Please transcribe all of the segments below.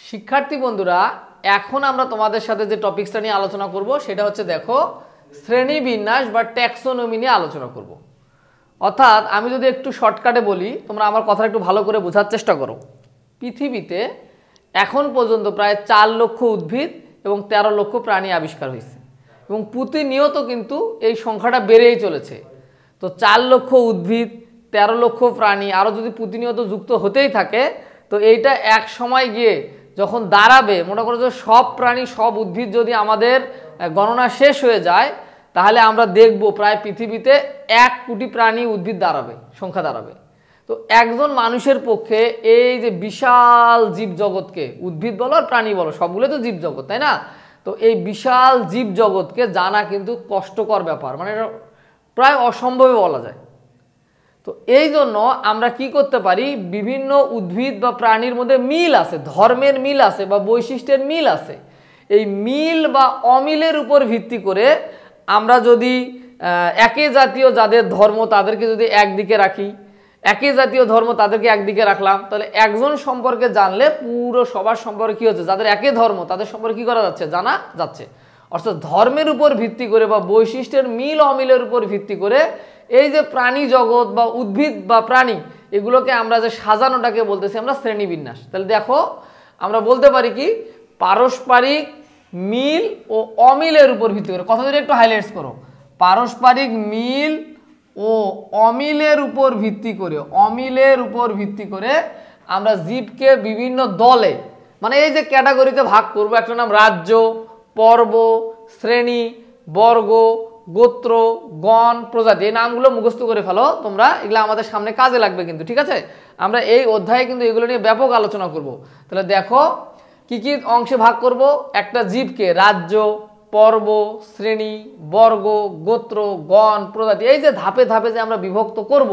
শিক্ষার্থী বন্ধুরা, এখন আমরা তোমাদের সাথে যে টপিকসটা নিয়ে আলোচনা করব সেটা হচ্ছে দেখো শ্রেণীবিন্যাস বা ট্যাক্সোনমি নিয়ে আলোচনা করব। অর্থাৎ আমি যদি একটু শর্টকাটে বলি, তোমরা আমার কথা একটু ভালো করে বোঝার চেষ্টা করো। পৃথিবীতে এখন পর্যন্ত প্রায় 4 লক্ষ উদ্ভিদ এবং 13 লক্ষ প্রাণী আবিষ্কার হয়েছে এবং প্রতিনিয়ত কিন্তু এই সংখ্যাটা বেড়েই চলেছে। তো 4 লক্ষ উদ্ভিদ, 13 লক্ষ প্রাণী আরও যদি প্রতিনিয়ত যুক্ত হতেই থাকে, তো এইটা এক সময় গিয়ে যখন দাঁড়াবে, মনে করো যে সব প্রাণী সব উদ্ভিদ যদি আমাদের গণনা শেষ হয়ে যায়, তাহলে আমরা দেখব প্রায় পৃথিবীতে 1 কোটি প্রাণী উদ্ভিদ দাঁড়াবে, সংখ্যা দাঁড়াবে। তো একজন মানুষের পক্ষে এই যে বিশাল জীবজগৎকে, উদ্ভিদ বলো আর প্রাণী বলো, সবগুলো তো জীবজগৎ, তাই না? তো এই বিশাল জীবজগৎকে জানা কিন্তু কষ্টকর ব্যাপার, মানে এটা প্রায় অসম্ভবই বলা যায়। তো এই জন্য আমরা কি করতে পারি, বিভিন্ন উদ্ভিদ বা প্রাণীর মধ্যে মিল আছে, ধর্মের মিল আছে বা বৈশিষ্ট্যের মিল আছে। এই মিল বা অমিলের উপর ভিত্তি করে আমরা যদি একই জাতীয় যাদের ধর্ম তাদেরকে যদি একদিকে রাখি, একই জাতীয় ধর্ম তাদেরকে একদিকে রাখলাম, তাহলে একজন সম্পর্কে জানলে পুরো সবার সম্পর্কে কী হচ্ছে, যাদের একই ধর্ম তাদের সম্পর্কে কী করা যাচ্ছে, জানা যাচ্ছে। অর্থাৎ ধর্মের উপর ভিত্তি করে বা বৈশিষ্ট্যের মিল অমিলের উপর ভিত্তি করে এই যে প্রাণী জগৎ বা উদ্ভিদ বা প্রাণী, এগুলোকে আমরা যে সাজানোটাকে বলতেছি আমরা শ্রেণীবিন্যাস। তাহলে দেখো আমরা বলতে পারি কি, পারস্পরিক মিল ও অমিলের উপর ভিত্তি করে, কথা যদি একটু হাইলাইটস করো, পারস্পরিক মিল ও অমিলের উপর ভিত্তি করে, অমিলের উপর ভিত্তি করে আমরা জীবকে বিভিন্ন দলে, মানে এই যে ক্যাটাগরিতে ভাগ করব, একটা নাম রাজ্য, পর্ব, শ্রেণী, বর্গ, গোত্র, গণ, প্রজাতি, এই নামগুলো মুখস্থ করে ফেলো তোমরা, এগুলো আমাদের সামনে কাজে লাগবে কিন্তু, ঠিক আছে? আমরা এই অধ্যায়ে কিন্তু এগুলো নিয়ে ব্যাপক আলোচনা করব। তাহলে দেখো কি কি অংশে ভাগ করব, একটা জীবকে রাজ্য, পর্ব, শ্রেণী, বর্গ, গোত্র, গণ, প্রজাতি, এই যে ধাপে ধাপে যে আমরা বিভক্ত করব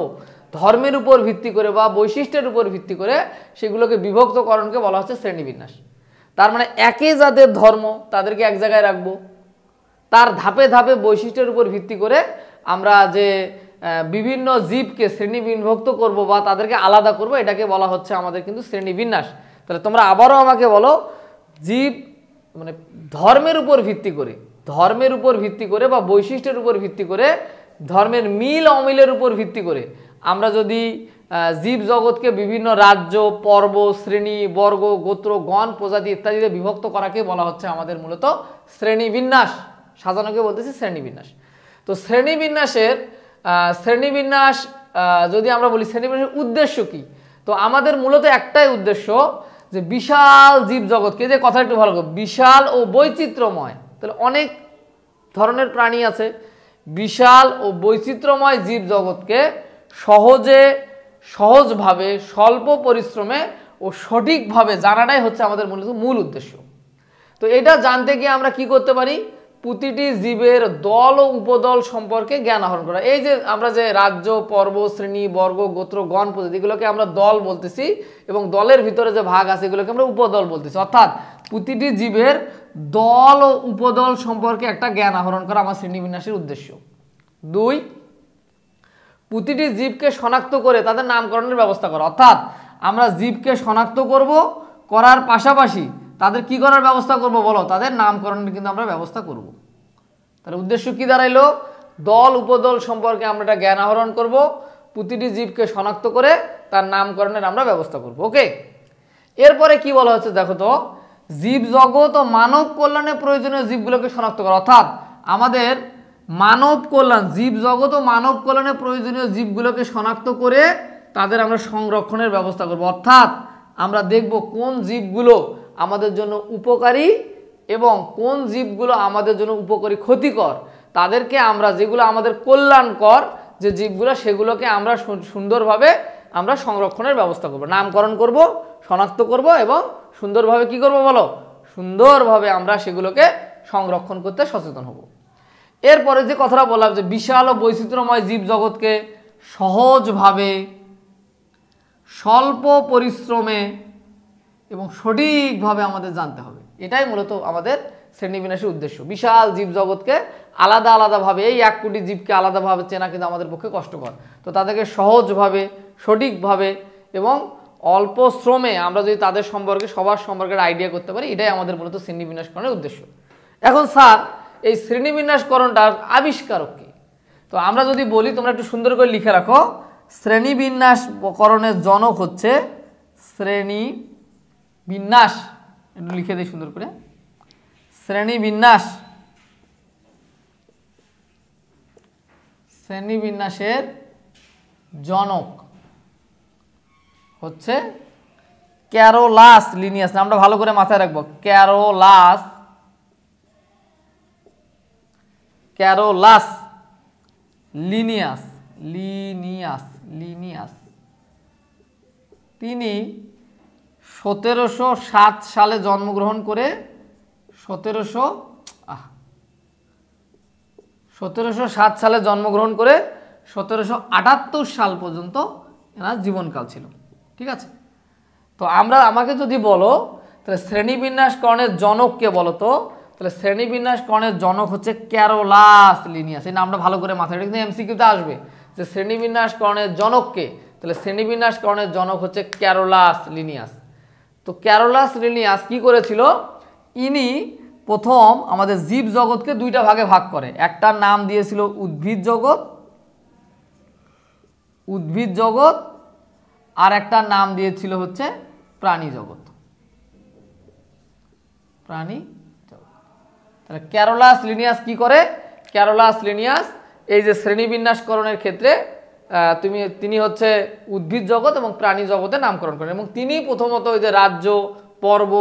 ধর্মের উপর ভিত্তি করে বা বৈশিষ্ট্যের উপর ভিত্তি করে, সেগুলোকে বিভক্তকরণকে বলা হচ্ছে শ্রেণীবিন্যাস। তার মানে একই যাদের ধর্ম তাদেরকে এক জায়গায় রাখবো, তার ধাপে ধাপে বৈশিষ্ট্যের উপর ভিত্তি করে আমরা যে বিভিন্ন জীবকে শ্রেণী বিভক্ত করব বা তাদেরকে আলাদা করব, এটাকে বলা হচ্ছে আমাদের কিন্তু শ্রেণীবিন্যাস। তাহলে তোমরা আবারও আমাকে বলো, জীব মানে ধর্মের উপর ভিত্তি করে, ধর্মের উপর ভিত্তি করে বা বৈশিষ্ট্যের উপর ভিত্তি করে, ধর্মের মিল অমিলের উপর ভিত্তি করে আমরা যদি জীব জগৎকে বিভিন্ন রাজ্য, পর্ব, শ্রেণী, বর্গ, গোত্র, গণ, প্রজাতি ইত্যাদিতে বিভক্ত করাকে বলা হচ্ছে আমাদের মূলত শ্রেণীবিন্যাস। সাজানোকে বলতেছি শ্রেণীবিন্যাস। তো শ্রেণীবিন্যাস যদি আমরা বলি, শ্রেণীবিন্যাসের উদ্দেশ্য কি? তো আমাদের মূলত একটাই উদ্দেশ্য, যে বিশাল জীবজগৎকে, যে কথা একটু ভালো করো, বিশাল ও বৈচিত্র্যময়, তাহলে অনেক ধরনের প্রাণী আছে, বিশাল ও বৈচিত্র্যময় জীবজগৎকে সহজভাবে স্বল্প পরিশ্রমে ও সঠিকভাবে জানাটাই হচ্ছে আমাদের মূল উদ্দেশ্য। তো এটা জানতে গিয়ে আমরা কি করতে পারি, প্রতিটি জীবের দল ও উপদল সম্পর্কে জ্ঞান আহরণ করা। এই যে আমরা যে রাজ্য, পর্ব, শ্রেণী, বর্গ, গোত্র, গণ, প্রজাতি, এগুলোকে আমরা দল বলতেছি এবং দলের ভিতরে যে ভাগ আছে এগুলোকে আমরা উপদল বলতেছি। অর্থাৎ প্রতিটি জীবের দল ও উপদল সম্পর্কে একটা জ্ঞান আহরণ করা আমার শ্রেণীবিন্যাসের উদ্দেশ্য। 2, প্রতিটি জীবকে শনাক্ত করে তাদের নামকরণের ব্যবস্থা করা। অর্থাৎ আমরা জীবকে শনাক্ত করার পাশাপাশি তাদের কি করার ব্যবস্থা করব বলো, তাদের নামকরণের কিন্তু আমরা ব্যবস্থা করব। তাহলে উদ্দেশ্য কি দাঁড়াইলো, দল উপদল সম্পর্কে আমরা একটা জ্ঞান আহরণ করব, প্রতিটি জীবকে শনাক্ত করে তার নামকরণের আমরা ব্যবস্থা করব। ওকে, এরপরে কি বলা হচ্ছে দেখো তো, জীব জগৎ ও মানব কল্যাণে প্রয়োজনীয় জীবগুলোকে শনাক্ত করা। অর্থাৎ আমাদের মানব কল্যাণ, জীব জগৎ ও মানব কল্যাণে প্রয়োজনীয় জীবগুলোকে শনাক্ত করে তাদের আমরা সংরক্ষণের ব্যবস্থা করব। অর্থাৎ আমরা দেখব কোন জীবগুলো আমাদের জন্য উপকারী এবং কোন জীবগুলো আমাদের জন্য উপকারী ক্ষতিকর, তাদেরকে আমরা যেগুলো আমাদের কল্যাণকর যে জীবগুলো, সেগুলোকে আমরা সুন্দরভাবে আমরা সংরক্ষণের ব্যবস্থা করব, নামকরণ করব, শনাক্ত করব এবং সুন্দরভাবে কি করব বলো, সুন্দরভাবে আমরা সেগুলোকে সংরক্ষণ করতে সচেতন হব। এরপরে যে কথাটা বললাম, যে বিশাল ও বৈচিত্র্যময় জীবজগৎকে সহজভাবে স্বল্প পরিশ্রমে এবং সঠিকভাবে আমাদের জানতে হবে, এটাই মূলত আমাদের শ্রেণীবিন্যাসের উদ্দেশ্য। বিশাল জীবজগৎকে আলাদা আলাদাভাবে, এই 1 কোটি জীবকে আলাদাভাবে চেনা কিন্তু আমাদের পক্ষে কষ্টকর। তো তাদেরকে সহজভাবে, সঠিকভাবে এবং অল্প শ্রমে আমরা যদি তাদের সম্পর্কে সবার সম্পর্কে আইডিয়া করতে পারি, এটাই আমাদের মূলত শ্রেণীবিন্যাসকরণের উদ্দেশ্য। এখন স্যার এই শ্রেণীবিন্যাসকরণটার আবিষ্কারক কে? তো আমরা যদি বলি, তোমরা একটু সুন্দর করে লিখে রাখো, শ্রেণীবিন্যাসকরণের জনক হচ্ছে শ্রেণীবিন্যাস, একটু লিখে দিই সুন্দর করে, শ্রেণীবিন্যাসের জনক হচ্ছে ক্যারোলাস লিনিয়াস। আমরা ভালো করে মাথায় রাখবো, ক্যারোলাস লিনিয়াস। তিনি 1707 সালে জন্মগ্রহণ করে 1707 সালে জন্মগ্রহণ করে 1778 সাল পর্যন্ত এনার জীবনকাল ছিল। ঠিক আছে, তো আমাকে যদি বলো তাহলে শ্রেণীবিন্যাসকরণের জনক কে বলো তো, তাহলে শ্রেণীবিন্যাসকরণের জনক হচ্ছে ক্যারোলাস লিনিয়াস। এই নামটা ভালো করে মাথায় রেখে, এমসিকিউতে আসবে যে শ্রেণীবিন্যাসকরণের জনক কে, তাহলে শ্রেণীবিন্যাসকরণের জনক হচ্ছে ক্যারোলাস লিনিয়াস। তো ক্যারোলাস লিনিয়াস কি করেছিল, ইনি প্রথম আমাদের জীব জগৎকে দুইটা ভাগে ভাগ করে। একটা নাম দিয়েছিল উদ্ভিদ জগৎ, আর একটা নাম দিয়েছিল হচ্ছে প্রাণী জগৎ। তাহলে ক্যারোলাস লিনিয়াস কি করে, ক্যারোলাস লিনিয়াস এই যে শ্রেণীবিন্যাসকরণের ক্ষেত্রে তিনি হচ্ছে উদ্ভিদ জগৎ এবং প্রাণী জগতে নামকরণ করেন, এবং তিনি প্রথমত ওই যে রাজ্য, পর্ব,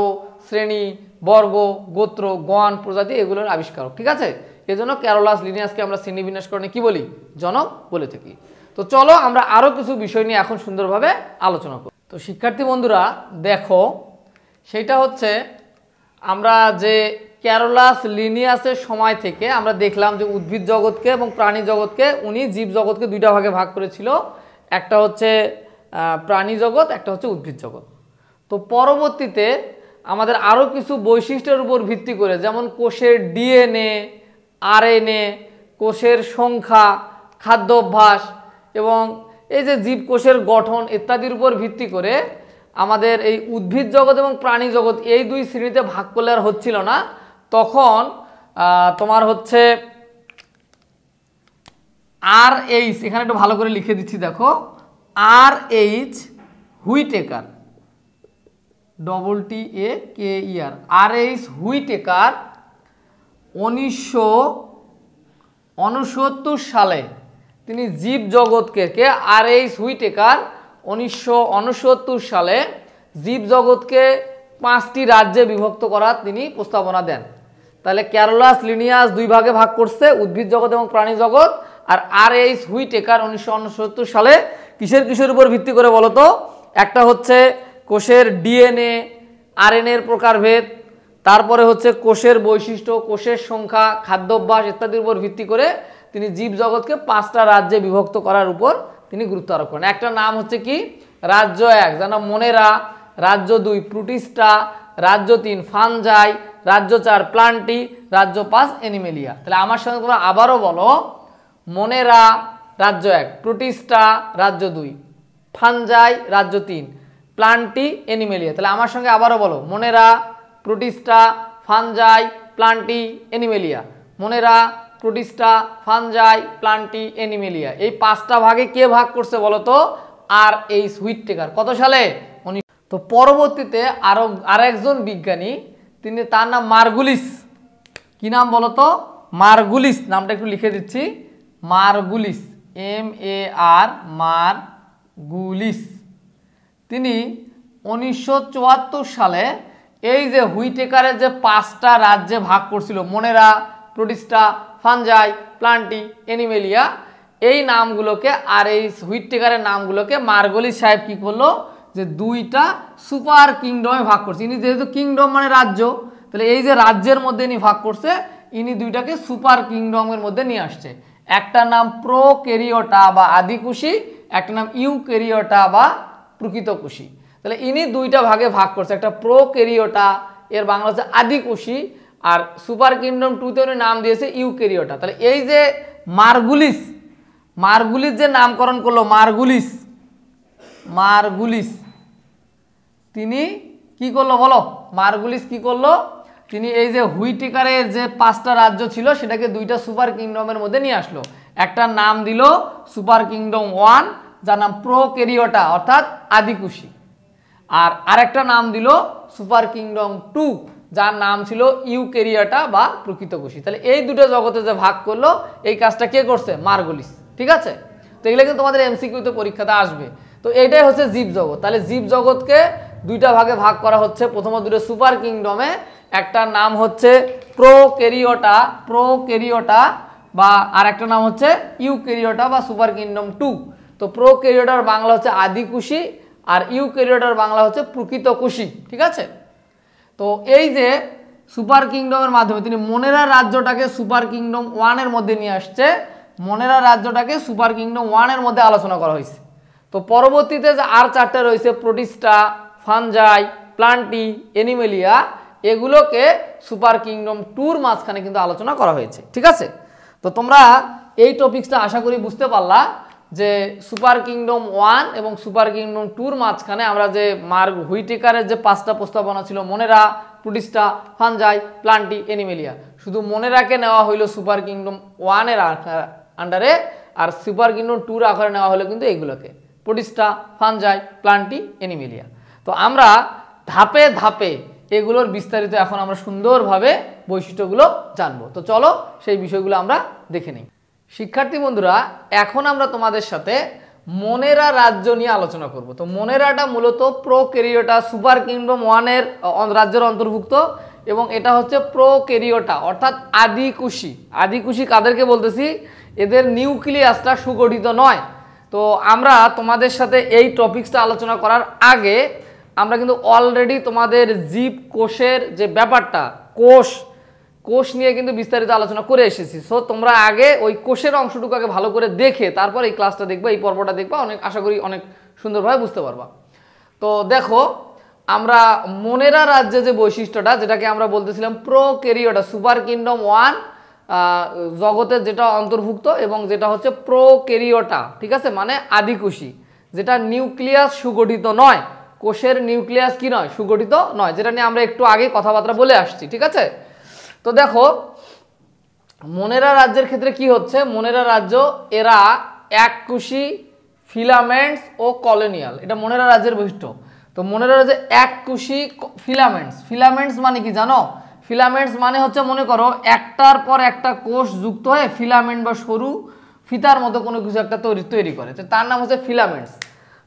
শ্রেণী, বর্গ, গোত্র, গণ, প্রজাতি এগুলোর আবিষ্কারক। ঠিক আছে, এজন্য ক্যারোলাস লিনিয়াসকে আমরা শ্রেণীবিন্যাসকরণে কি বলি, জনক বলে থাকি। তো চলো আমরা আরো কিছু বিষয় নিয়ে এখন সুন্দরভাবে আলোচনা করি। তো শিক্ষার্থী বন্ধুরা দেখো, সেটা হচ্ছে আমরা যে ক্যারোলাস লিনিয়াসের সময় থেকে আমরা দেখলাম যে উদ্ভিদ জগৎকে এবং প্রাণী জগৎকে উনি জীব জগৎকে দুইটা ভাগে ভাগ করেছিল, একটা হচ্ছে প্রাণী জগৎ, একটা হচ্ছে উদ্ভিদ জগৎ। তো পরবর্তীতে আমাদের আরও কিছু বৈশিষ্ট্যের উপর ভিত্তি করে, যেমন কোষের ডিএনএ, আরএনএ, কোষের সংখ্যা, খাদ্যাভ্যাস এবং এই যে জীবকোষের গঠন ইত্যাদির উপর ভিত্তি করে আমাদের এই উদ্ভিদ জগৎ এবং প্রাণী জগৎ এই দুই শ্রেণীতে ভাগ করলে আর হচ্ছিল না। তখন তোমার হচ্ছে RH, এখানে একটু ভালো করে লিখে দিচ্ছি দেখো, RH Whitaker, TAKER, RH Whitaker 1969 সালে তিনি জীব জগৎকে, RH হুইটেকার 1969 সালে জীব জগৎকে 5টি রাজ্যে বিভক্ত করার তিনি প্রস্তাবনা দেন। তাহলে ক্যারোলাস লিনিয়াস দুই ভাগে ভাগ করছে, উদ্ভিদ জগৎ এবং প্রাণী জগৎ। আর RH হুইটেকার 1969 সালে কিসের উপর ভিত্তি করে বলতো, একটা হচ্ছে কোষের ডিএনএ, আরএনএর প্রকারভেদ, তারপরে হচ্ছে কোষের বৈশিষ্ট্য, কোষের সংখ্যা, খাদ্যাভ্যাস ইত্যাদির উপর ভিত্তি করে তিনি জীব জগৎকে 5টা রাজ্যে বিভক্ত করার উপর তিনি গুরুত্ব আরোপ করেন। একটা নাম হচ্ছে কি, রাজ্য 1 যেন মনেরা, রাজ্য 2 প্রোটিস্টা, রাজ্য 3 ফানজাই, রাজ্য 4 প্লান্টি, রাজ্য 5 অ্যানিমেলিয়া। তাহলে আমার সঙ্গে তোমরা আবারও বলো, মনেরা রাজ্য 1, প্রোটিস্টা রাজ্য 2, ফানজাই রাজ্য 3, প্লান্টি, অ্যানিমেলিয়া। তাহলে আমার সঙ্গে আবারও বলো, মনেরা, Protista, fungi, plenty, Animalia. মনেরা, Protista, fungi, plenty, Animalia. এই 5টা ভাগে কে ভাগ করছে বলো তো, RH হুইটেকার। কত সালে? তো পরবর্তীতে আর একজন বিজ্ঞানী, তিনি, তার নাম মার্গুলিস। কি নাম বলো তো? মার্গুলিস। নামটা একটু লিখে দিচ্ছি, মার্গুলিস, MAR, মার্গুলিস। তিনি 1974 সালে এই যে হুইটেকারের যে 5টা রাজ্যে ভাগ করছিল, মনেরা, প্রোটিস্টা, ফানজাই, প্লান্টি, অ্যানিমেলিয়া, এই নামগুলোকে RH হুইটেকারের নামগুলোকে মার্গুলিস সাহেব কি করলো, যে 2টা সুপার কিংডমে ভাগ করছে। ইনি যেহেতু কিংডম মানে রাজ্য, তাহলে এই যে রাজ্যের মধ্যে ইনি ভাগ করছে, ইনি 2টাকে সুপার কিংডমের মধ্যে নিয়ে আসছে। একটা নাম প্রোক্যারিওটা বা আদিকোষী, একটা নাম ইউক্যারিওটা বা প্রকৃতকোষী। তাহলে ইনি 2টা ভাগে ভাগ করছে, একটা প্রোক্যারিওটা, এর বাংলা হচ্ছে আদিকোষী, আর সুপার কিংডম 2তে উনি নাম দিয়েছে ইউক্যারিওটা। তাহলে এই যে মার্গুলিস যে নামকরণ করলো, মার্গুলিস তিনি কি করলো বলো, মার্গুলিস কি করলো, তিনি এই যে হুইটেকারের যে 5টা রাজ্য ছিল সেটাকে 2টা সুপার কিংডমের মধ্যে নিয়ে আসলো। একটা নাম দিল সুপার কিংডম 1 যার নাম প্রোক্যারিওটা অর্থাৎ আদিকুশি, আর আরেকটা নাম দিল সুপার কিংডম 2 যার নাম ছিল ইউক্যারিওটা বা প্রকৃতকুশি। তাহলে এই দুটো জগতে যে ভাগ করলো এই কাজটা কে করছে, মার্গুলিস। ঠিক আছে, তো এগুলো কিন্তু তোমাদের এমসিকিউতে পরীক্ষাতে আসবে। তো এইটাই হচ্ছে জীবজগৎ। তাহলে জীবজগৎকে 2টা ভাগে ভাগ করা হচ্ছে, প্রথমত 2টা সুপার কিংডমে, একটা নাম হচ্ছে প্রোক্যারিওটা বা আর একটা নাম হচ্ছে ইউক্যারিওটা বা সুপার কিংডম 2। তো প্রোক্যারিওটার বাংলা হচ্ছে আদিকুশি আর ইউক্যারিওটার বাংলা হচ্ছে প্রকৃতকুশি। ঠিক আছে, তো এই যে সুপার কিংডমের মাধ্যমে তিনি মোনেরা রাজ্যটাকে সুপার কিংডম 1 এর মধ্যে নিয়ে আসছে, মোনেরা রাজ্যটাকে সুপার কিংডম 1 এর মধ্যে আলোচনা করা হয়েছে। তো পরবর্তীতে যে আর 4টা রয়েছে প্রোটিস্টা, ফানজাই, প্লান্টি, অ্যানিমেলিয়া, এগুলোকে সুপার কিংডম 2 এর মাঝখানে কিন্তু আলোচনা করা হয়েছে। ঠিক আছে, তো তোমরা এই টপিকসটা আশা করি বুঝতে পারলা যে সুপার কিংডম 1 এবং সুপার কিংডম 2 এর মাঝখানে আমরা যে হুইটেকারের যে 5টা প্রস্তাবনা ছিল, মোনেরা, প্রোটিস্টা, ফানজাই, প্লান্টি, অ্যানিমেলিয়া, শুধু মোনেরাকে নেওয়া হইলো সুপার কিংডম 1 এর আন্ডারে, আর সুপার কিংডম 2 এর আকারে নেওয়া হলো কিন্তু এইগুলোকে, প্রোটিস্টা, ফানজাই, প্লান্টি, অ্যানিমেলিয়া। তো আমরা ধাপে ধাপে এগুলোর বিস্তারিত এখন আমরা সুন্দরভাবে বৈশিষ্ট্যগুলো জানবো। তো চলো সেই বিষয়গুলো আমরা দেখে নিই। শিক্ষার্থী বন্ধুরা, এখন আমরা তোমাদের সাথে মোনেরা রাজ্য নিয়ে আলোচনা করব। তো মোনেরাটা মূলত প্রোক্যারিওটা সুপার কিংডম 1 এর রাজ্যের অন্তর্ভুক্ত এবং এটা হচ্ছে প্রোক্যারিওটা অর্থাৎ আদিকুশি। আদিকুশি কাদেরকে বলতেছি, এদের নিউক্লিয়াসটা সুগঠিত নয়। তো আমরা তোমাদের সাথে এই টপিকসটা আলোচনা করার আগে আমরা কিন্তু অলরেডি তোমাদের জীব কোষের যে ব্যাপারটা, কোষ নিয়ে কিন্তু বিস্তারিত আলোচনা করে এসেছি। সো তোমরা আগে ওই কোষের অংশটুকু আগে ভালো করে দেখে তারপর এই ক্লাসটা দেখবা, এই পর্বটা দেখবা, অনেক আশা করি অনেক সুন্দরভাবে বুঝতে পারবা। তো দেখো, আমরা মোনেরা রাজ্যে যে বৈশিষ্ট্যটা, যেটাকে আমরা বলতেছিলাম প্রোক্যারিওটা সুপার কিংডম 1 জগতের যেটা অন্তর্ভুক্ত এবং যেটা হচ্ছে প্রোক্যারিওটা, ঠিক আছে, মানে আদিকুশি, যেটা নিউক্লিয়াস সুগঠিত নয়, কোষের নিউক্লিয়াস কি নয়, সুগঠিত নয়, যেটা নিয়ে আমরা একটু আগে কথাবার্তা বলে আসছি। ঠিক আছে, তো দেখো মোনেরা রাজ্যের ক্ষেত্রে কি হচ্ছে, মোনেরা রাজ্য এরা এককুশি, ফিলামেন্টস ও কলোনিয়াল, এটা মোনেরা রাজ্যের বৈশিষ্ট্য। তো মোনেরা রাজ্যে এককুশি ফিলামেন্টস মানে কি জানো, ফিলামেন্টস মানে হচ্ছে মনে করো একটার পর একটা কোষ যুক্ত হয়ে ফিলামেন্ট বা সরু ফিতার মতো কোনো কিছু একটা তৈরি করে, তো তার নাম হচ্ছে ফিলামেন্টস।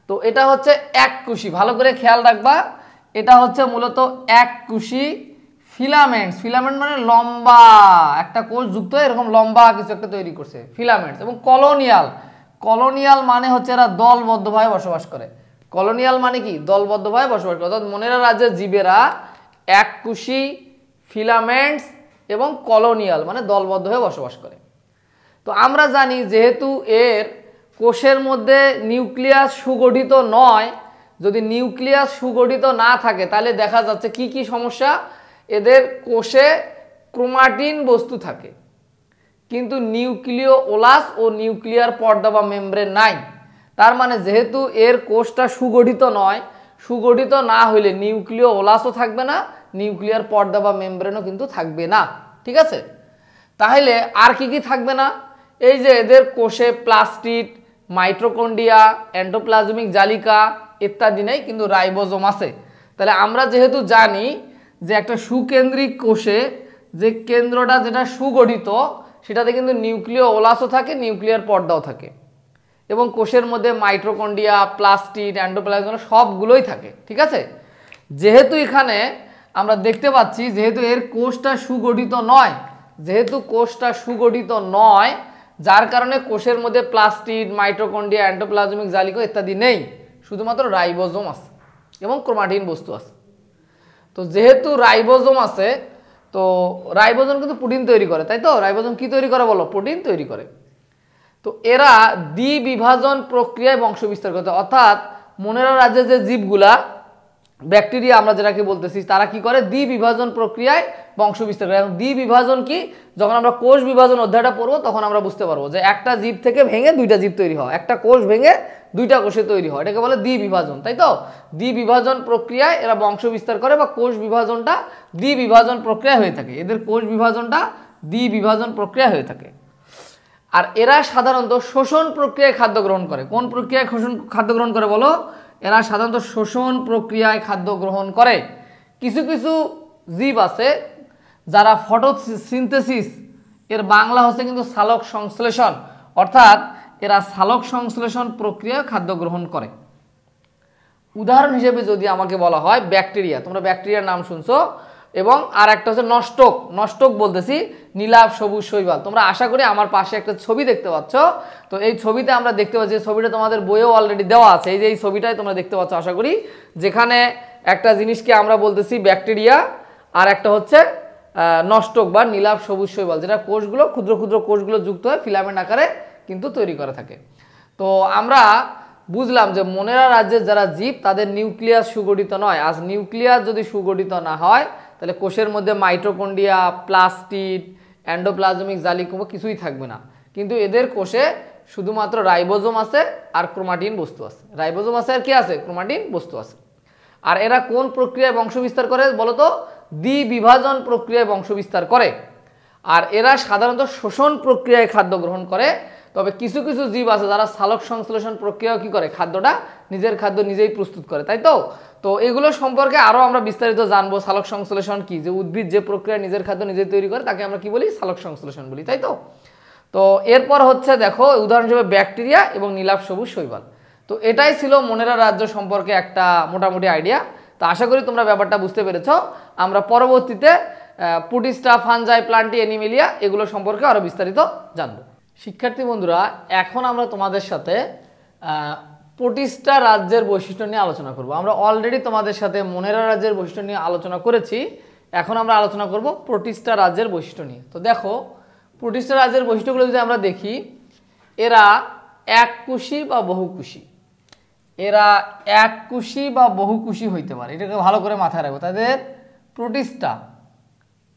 তো এটা হচ্ছে এককুশি, ভালো করে খেয়াল রাখবা, এটা হচ্ছে মূলত এককুশি ফিলামেন্টস। ফিলামেন্ট মানে লম্বা একটা কোষ যুক্ত হয়ে এরকম লম্বা কিছু একটা তৈরি করছে, ফিলামেন্টস। এবং কলোনিয়াল মানে হচ্ছে এরা দলবদ্ধভাবে বসবাস করে। কলোনিয়াল মানে কি, দলবদ্ধভাবে বসবাস করে। অর্থাৎ মোনেরা রাজ্যের জীবেরা এককুশি, ফিলামেন্টস এবং কলোনিয়াল মানে দলবদ্ধ হয়ে বসবাস করে। তো আমরা জানি যেহেতু এর কোষের মধ্যে নিউক্লিয়াস সুগঠিত নয়, যদি নিউক্লিয়াস সুগঠিত না থাকে তাহলে দেখা যাচ্ছে কি কি সমস্যা, এদের কোষে ক্রোমাটিন বস্তু থাকে কিন্তু নিউক্লিয় ওলাস ও নিউক্লিয়ার পর্দা বা মেমব্রেন নাই। তার মানে যেহেতু এর কোষটা সুগঠিত নয়, সুগঠিত না হইলে নিউক্লিয় ওলাসও থাকবে না, নিউক্লিয়ার পর্দা বা মেমব্রেনও কিন্তু থাকবে না। ঠিক আছে, তাহলে আর কি কি থাকবে না, এই যে এদের কোষে প্লাস্টিড, মাইটোকন্ড্রিয়া, এন্ডোপ্লাজমিক জালিকা ইত্যাদি নেই, কিন্তু রাইবোজোম আছে। তাহলে আমরা যেহেতু জানি যে একটা সুকেন্দ্রিক কোষে যে কেন্দ্রটা যেটা সুগঠিত সেটাতে কিন্তু নিউক্লিয় ওলাসও থাকে, নিউক্লিয়ার পর্দাও থাকে এবং কোষের মধ্যে মাইটোকন্ড্রিয়া, প্লাস্টিড, এন্ডোপ্লাজম সবগুলোই থাকে। ঠিক আছে, যেহেতু এখানে আমরা দেখতে পাচ্ছি যেহেতু এর কোষটা সুগঠিত নয়, যার কারণে কোষের মধ্যে প্লাস্টিড, মাইটোকন্ড্রিয়া, এন্ডোপ্লাজমিক জালিকা ইত্যাদি নেই, শুধুমাত্র রাইবোজোম আছে এবং ক্রোমাটিন বস্তু আছে। তো যেহেতু রাইবোজোম আছে, তো রাইবোজোম কিন্তু প্রোটিন তৈরি করে, তাই তো, রাইবোজোম কি তৈরি করে বলো, প্রোটিন তৈরি করে। তো এরা দ্বিবিভাজন প্রক্রিয়ায় বংশ বিস্তার করতে, অর্থাৎ মোনেরা রাজ্যের যে জীবগুলা ব্যাকটেরিয়া আমরা যেটাকে বলতেছি তারা কি করে দ্বিবিভাজন প্রক্রিয়ায় বংশ বিস্তার করে। এবং দ্বিবিভাজন কি, যখন আমরা কোষ বিভাজন অধ্যায়টা পড়বো তখন আমরা বুঝতে পারবো যে একটা জীব থেকে ভেঙে দুইটা জীব তৈরি হয়, একটা কোষ ভেঙে দুইটা কোষে তৈরি হয়, এটাকে বলে দ্বিবিভাজন, তাই তো? দ্বিবিভাজন প্রক্রিয়ায় এরা বংশ বিস্তার করে বা কোষ বিভাজনটা দ্বিবিভাজন প্রক্রিয়া হয়ে থাকে, এদের কোষ বিভাজনটা দ্বিবিভাজন প্রক্রিয়া হয়ে থাকে। আর এরা সাধারণত শোষণ প্রক্রিয়ায় খাদ্য গ্রহণ করে। কোন প্রক্রিয়ায় খাদ্য গ্রহণ করে বলো? এরা সাধারণত শোষণ প্রক্রিয়ায় খাদ্য গ্রহণ করে। কিছু কিছু জীব আছে যারা ফটোসিনথেসিস, এর বাংলা হচ্ছে কিন্তু সালোক সংশ্লেষণ, অর্থাৎ এরা সালোক সংশ্লেষণ প্রক্রিয়ায় খাদ্য গ্রহণ করে। উদাহরণ হিসেবে যদি আমাকে বলা হয় ব্যাকটেরিয়া, তোমরা ব্যাকটেরিয়ার নাম শুনছো, এবং আর একটা হচ্ছে নষ্টক। নষ্টক বলতেছি নীলাভ সবুজ শৈবাল। তোমরা আশা করি আমার পাশে একটা ছবি দেখতে পাচ্ছ, তো এই ছবিতে আমরা দেখতে পাচ্ছি, ছবিটা তোমাদের বইয়েও অলরেডি দেওয়া আছে, এই যে এই ছবিটাই তোমরা দেখতে পাচ্ছ আশা করি, যেখানে একটা জিনিসকে আমরা বলতেছি ব্যাকটেরিয়া আর একটা হচ্ছে নষ্টক বা নীলাভ সবুজ শৈবাল, যেটা কোষগুলো ক্ষুদ্র ক্ষুদ্র কোষগুলো যুক্ত হয়ে ফিলামেন্ট আকারে কিন্তু তৈরি করে থাকে। তো আমরা বুঝলাম যে মোনেরা রাজ্যের যারা জীব তাদের নিউক্লিয়াস সুগঠিত নয়। আজ নিউক্লিয়াস যদি সুগঠিত না হয় তাহলে কোষের মধ্যে মাইটোকন্ড্রিয়া, প্লাস্টিড, এন্ডোপ্লাজমিক জালিকা কিছুই থাকবে না। কিন্তু এদের কোষে শুধুমাত্র রাইবোজোম আছে আর ক্রোমাটিন বস্তু আছে। রাইবোজোম আছে আর কি আছে? ক্রোমাটিন বস্তু আছে। আর এরা কোন প্রক্রিয়ায় বংশবিস্তার করে বলতো? দ্বিবিভাজন প্রক্রিয়ায় বংশবিস্তার করে। আর এরা সাধারণত শোষণ প্রক্রিয়ায় খাদ্য গ্রহণ করে। তবে কিছু কিছু জীব আছে যারা সালোক সংশ্লেষণ প্রক্রিয়াও কি করে, খাদ্যটা নিজের খাদ্য নিজেই প্রস্তুত করে, তাই তো? তো এগুলো সম্পর্কে আরও আমরা বিস্তারিত জানবো। সালোক সংশ্লেষণ কি, যে উদ্ভিদ যে প্রক্রিয়া নিজের খাদ্য নিজেই তৈরি করে তাকে আমরা কি বলি? সালোক সংশ্লেষণ বলি, তাই তো? তো এরপর হচ্ছে দেখো উদাহরণ হিসেবে ব্যাকটেরিয়া এবং নীলাভ সবুজ শৈবাল। তো এটাই ছিল মোনেরা রাজ্য সম্পর্কে একটা মোটামুটি আইডিয়া। তো আশা করি তোমরা ব্যাপারটা বুঝতে পেরেছ। আমরা পরবর্তীতে প্রোটিস্টা, ফানজাই, প্লান্টি, অ্যানিমেলিয়া এগুলো সম্পর্কে আরও বিস্তারিত জানবো। শিক্ষার্থী বন্ধুরা, এখন আমরা তোমাদের সাথে প্রোটিস্টা রাজ্যের বৈশিষ্ট্য নিয়ে আলোচনা করব। আমরা অলরেডি তোমাদের সাথে মোনেরা রাজ্যের বৈশিষ্ট্য নিয়ে আলোচনা করেছি, এখন আমরা আলোচনা করব প্রোটিস্টা রাজ্যের বৈশিষ্ট্য নিয়ে। তো দেখো প্রোটিস্টা রাজ্যের বৈশিষ্ট্যগুলো যদি আমরা দেখি, এরা এককোষী বা বহুকোষী। এরা এককোষী বা বহুকোষী হইতে পারে, এটাকে ভালো করে মাথায় রাখবো। তাদের প্রোটিস্টা,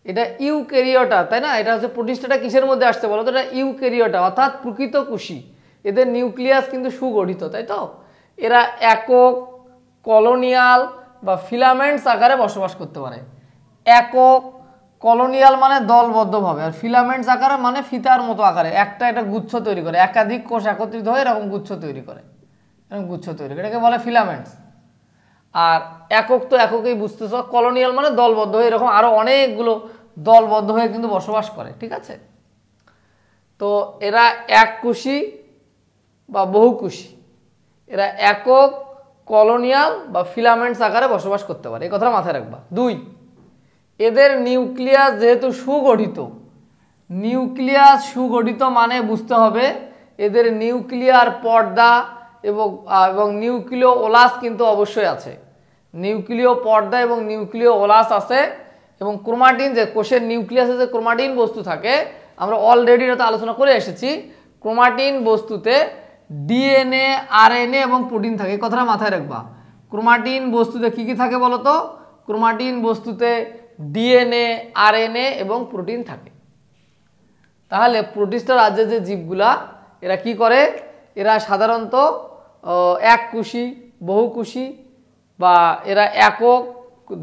এটা ইউক্যারিওটা, তাই না? এটা হচ্ছে প্রোটিস্টাটা কিসের মধ্যে আসছে বলো তো? এটা ইউক্যারিওটা, অর্থাৎ প্রকৃত কোষী। এদের নিউক্লিয়াস কিন্তু সুগঠিত, তাই তো? এরা একক, কলোনিয়াল বা ফিলামেন্টস আকারে বসবাস করতে পারে। একক, কলোনিয়াল মানে দলবদ্ধভাবে, আর ফিলামেন্টস আকারে মানে ফিতার মতো আকারে একটা একটা গুচ্ছ তৈরি করে, একাধিক কোষ একত্রিত হয়ে এরকম গুচ্ছ তৈরি করে, এরকম গুচ্ছ তৈরি করে, এটাকে বলে ফিলামেন্টস। আর একক তো এককেই বুঝতেছ, কলোনিয়াল মানে দলবদ্ধ হয়ে এরকম আরো অনেকগুলো দলবদ্ধ হয়ে কিন্তু বসবাস করে, ঠিক আছে? তো এরা এককোষী বা বহুকোষী, এরা একক, কলোনিয়াল বা ফিলামেন্টস আকারে বসবাস করতে পারে, এই কথাটা মাথায় রাখবা। 2, এদের নিউক্লিয়াস যেহেতু সুগঠিত, নিউক্লিয়াস সুগঠিত মানে বুঝতে হবে এদের নিউক্লিয়ার পর্দা এবং নিউক্লিয় ওলাস কিন্তু অবশ্যই আছে। নিউক্লিয় পর্দা এবং নিউক্লিয় ওলাস আছে, এবং ক্রোমাটিন, যে কোষের নিউক্লিয়াসে যে ক্রোমাটিন বস্তু থাকে, আমরা অলরেডি এটা আলোচনা করে এসেছি। ক্রোমাটিন বস্তুতে ডিএনএ, আরএনএ এবং প্রোটিন থাকে, এই কথাটা মাথায় রাখবা। ক্রোমাটিন বস্তুতে কি কি থাকে বলো তো? ক্রোমাটিন বস্তুতে ডিএনএ, আরএনএ এবং প্রোটিন থাকে। তাহলে প্রোটিস্টা রাজ্যের যে জীবগুলা এরা কি করে? এরা সাধারণত এককোষী, বহুকোষী বা এরা একক,